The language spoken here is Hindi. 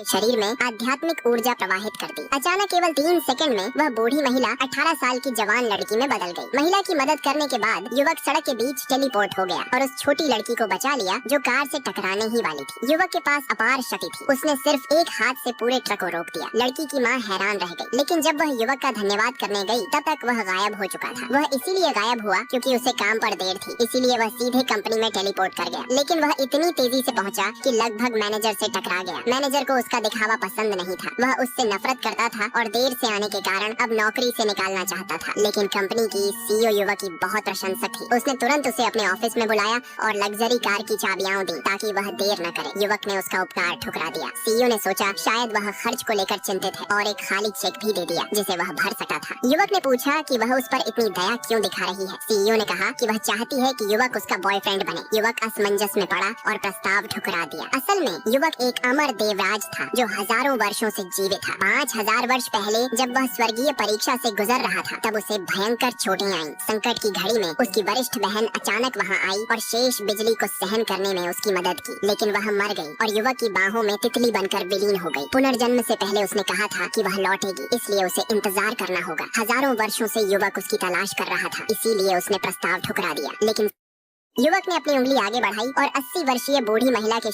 शरीर में आध्यात्मिक ऊर्जा प्रवाहित कर दी। अचानक केवल 3 सेकंड में वह बूढ़ी महिला 18 साल की जवान लड़की में बदल गई। महिला की मदद करने के बाद युवक सड़क के बीच टेलीपोर्ट हो गया और उस छोटी लड़की को बचा लिया जो कार से टकराने ही वाली थी। युवक के पास अपार शक्ति थी, उसने सिर्फ एक हाथ से पूरे ट्रक को रोक दिया। लड़की की माँ हैरान रह गई, लेकिन जब वह युवक का धन्यवाद करने गई तब तक वह गायब हो चुका था। वह इसीलिए गायब हुआ क्योंकि उसे काम पर देर थी, इसीलिए वह सीधे कंपनी में टेलीपोर्ट कर गया। लेकिन वह इतनी तेजी से पहुंचा कि लगभग मैनेजर से टकरा गया। मैनेजर को उसका दिखावा पसंद नहीं था, वह उससे नफरत करता था और देर से आने के कारण अब नौकरी से निकालना चाहता था। लेकिन कंपनी की सीईओ युवक की बहुत प्रशंसक थी। उसने तुरंत उसे अपने ऑफिस में बुलाया और लग्जरी कार की चाबियां दी ताकि वह देर न करे। युवक ने उसका उपकार ठुकरा दिया। सीईओ ने सोचा शायद वह खर्च को लेकर चिंतित है और एक खाली चेक भी दे दिया जिसे वह भर सका था। युवक ने पूछा कि वह उस पर इतनी दया क्यों दिखा रही है। सीईओ ने कहा कि वह चाहती है कि युवक उसका बॉयफ्रेंड बने। युवक असमंजस में पड़ा और प्रस्ताव ठुकरा दिया। असल में युवक एक अमर देवराज था जो हजारों वर्षों से जीवित था। 5000 वर्ष पहले जब वह स्वर्गीय परीक्षा से गुजर रहा था तब उसे भयंकर चोटें आईं। संकट की घड़ी में उसकी वरिष्ठ बहन अचानक वहां आई और शेष बिजली को सहन करने में उसकी मदद की, लेकिन वह मर गई और युवक की बाहों में तितली बनकर विलीन हो गई। पुनर्जन्म से पहले उसने कहा था कि वह लौटेगी, इसलिए उसे इंतजार करना होगा। हजारों वर्षों से युवक उसकी तलाश कर रहा था, इसीलिए उसने प्रस्ताव ठुकरा दिया। लेकिन युवक ने अपनी उंगली आगे बढ़ाई और 80 वर्षीय बूढ़ी महिला के